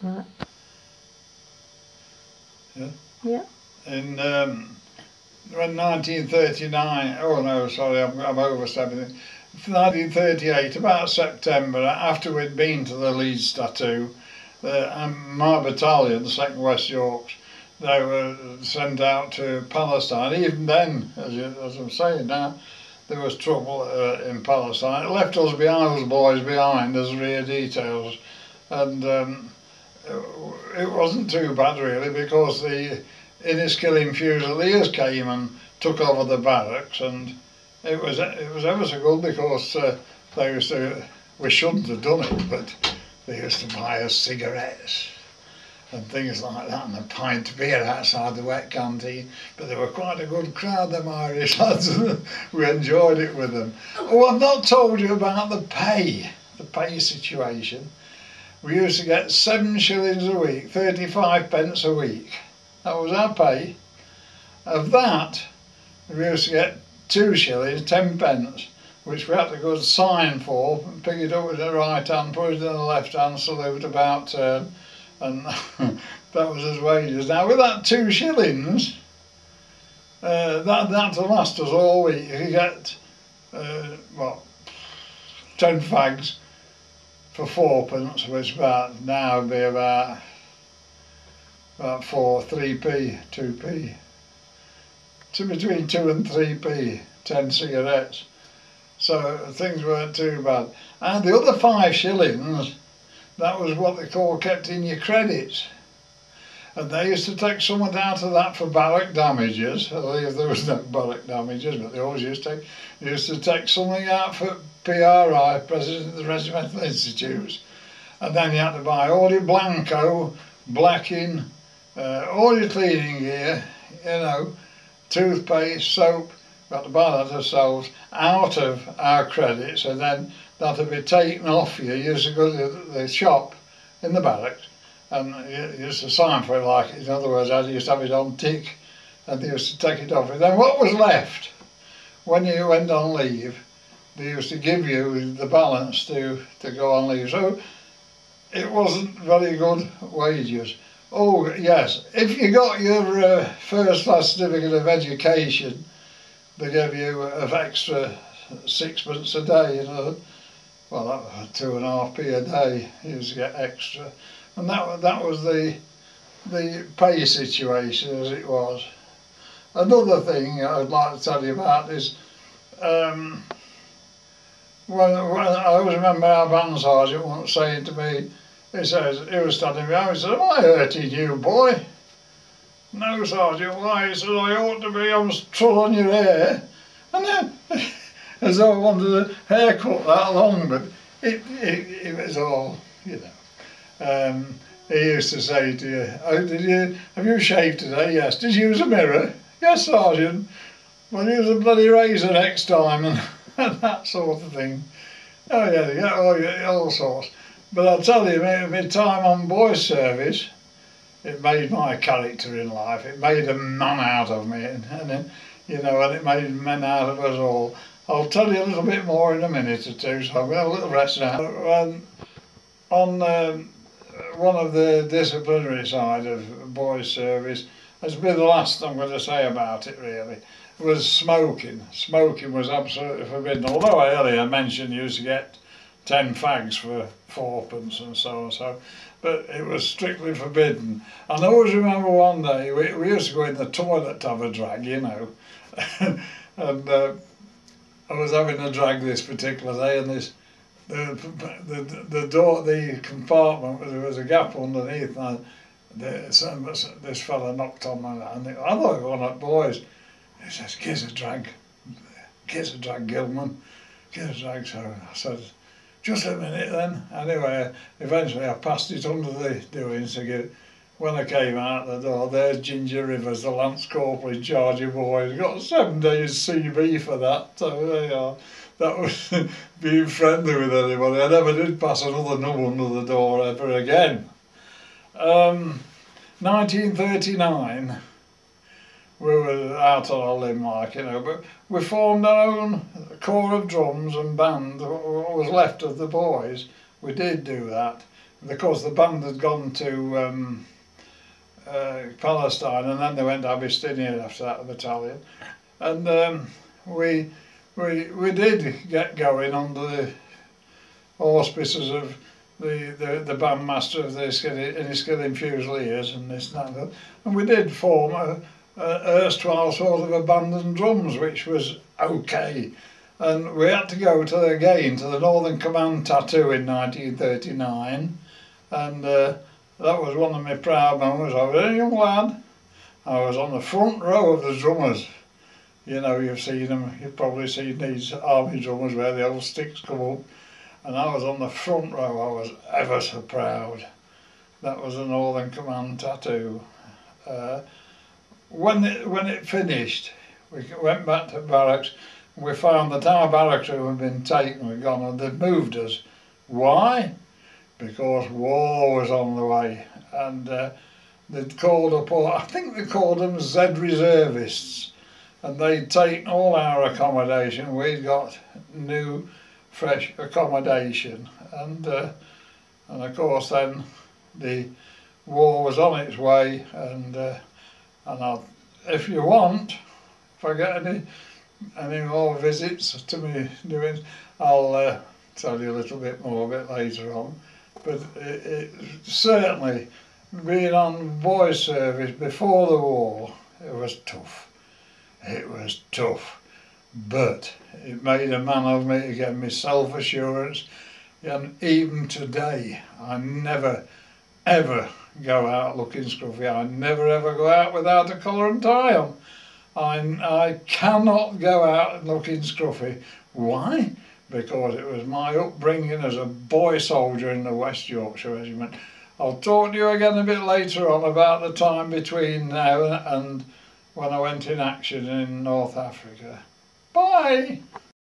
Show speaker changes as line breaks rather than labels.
Right.
Yeah.
Yeah.
In when 1939, oh no, sorry, I'm overstepping. 1938, about September, after we'd been to the Leeds tattoo, my battalion, the 2nd West Yorkshire, they were sent out to Palestine. Even then, as I'm saying now, there was trouble in Palestine. It left us behind, us boys behind, as rear details, and it wasn't too bad really, because the Inniskilling Fusiliers came and took over the barracks, and it was ever so good, because they used to, we shouldn't have done it, but they used to buy us cigarettes and things like that, and a pint of beer outside the wet canteen. But they were quite a good crowd, them Irish lads. We enjoyed it with them. Oh, I've not told you about the pay situation. We used to get 7 shillings a week, 35 pence a week. That was our pay. Of that, we used to get 2 shillings, 10 pence, which we had to go and sign for, and pick it up with the right hand, put it in the left hand, so they would about turn, and that was his wages. Now with that 2 shillings, that to last us all week. You could get, 10 fags for 4pence, which now would be about 3p, 2p. So between 2 and 3p, 10 cigarettes. So things weren't too bad. And the other 5 shillings, that was what they call kept in your credits. And they used to take something out of that for barrack damages. I believe there was no barrack damages, but they always used to take something out for PRI, President of the Regimental Institutes. And then you had to buy all your Blanco, blacking, all your cleaning gear, toothpaste, soap. We had to buy that ourselves out of our credits, and then that would be taken off you. You used to go to the shop in the barracks, and you used to sign for it, like, in other words, I used to have it on tick, and they used to take it off. And then what was left, when you went on leave, they used to give you the balance to go on leave. So it wasn't very good wages. Oh yes, if you got your first class certificate of education, they gave you an extra 6pence a day, well, that was 2.5p a day you used to get extra. And that was the pay situation as it was. Another thing I'd like to tell you about is when I always remember our band sergeant once saying to me, he was standing behind me, he said, "Am I hurting you, boy?" "No, Sergeant, why?" He said, "I ought to be, I was trolling your hair." And then, as though I wanted a haircut that long, but it was all, he used to say to you, "Oh, have you shaved today?" "Yes." "Did you use a mirror?" "Yes, Sergeant." "Well, use a bloody razor next time," and that sort of thing. Oh yeah, all sorts. But I'll tell you, my time on boys' service, it made my character in life. It made a man out of me, and it made men out of us all. I'll tell you a little bit more in a minute or two, so I'm going to have a little rest now. On one of the disciplinary side of boys' service, this will be the last I'm going to say about it really, was smoking. Smoking was absolutely forbidden, although I earlier mentioned you used to get 10 fags for 4pence and so on, but it was strictly forbidden. And I always remember one day we used to go in the toilet to have a drag, and I was having a drag this particular day, and the door, the compartment, there was a gap underneath, and this fella knocked on my hand. I thought it was one of the boys. He says, "Give us a drag, Gilman, give us a drag." So I said, "Just a minute then." Anyway, eventually I passed it under the doings to give. When I came out the door, there's Ginger Rivers, the Lance Corporal in charge of boys. Got 7 days CB for that. So there you are. That was being friendly with anybody. I never did pass another nub under the door ever again. 1939, we were out on a limb, but we formed our own corps of drums and band, what was left of the boys. We did do that. of course the band had gone to Palestine, and then they went to Abyssinia after that, the battalion. And we did get going under the auspices of the bandmaster of the Enniskillen Fusiliers and this and that, and we did form a erstwhile sort of a band and drums, which was okay. And we had to go again to the Northern Command tattoo in 1939, and that was one of my proud moments. I was a young lad. I was on the front row of the drummers. You know, you've seen them, you've probably seen these army drummers where the old sticks come up, and I was on the front row. I was ever so proud. That was a Northern Command tattoo. When it finished, we went back to barracks, and we found that our barracks room had been taken, we'd gone, and they'd moved us. Why? Because war was on the way, and they'd called up I think they called them Z reservists, and they'd taken all our accommodation. We'd got new, fresh accommodation, and of course then the war was on its way, and if you want, if I get any more visits to me doing, I'll tell you a little bit more a bit later on. But it certainly, being on boys' service before the war, it was tough. It was tough, but it made a man of me. It gave me self-assurance, and even today I never ever go out looking scruffy. I never ever go out without a collar and tie on. I cannot go out looking scruffy. Why? Because it was my upbringing as a boy soldier in the West Yorkshire Regiment. I'll talk to you again a bit later on about the time between now and when I went in action in North Africa. Bye!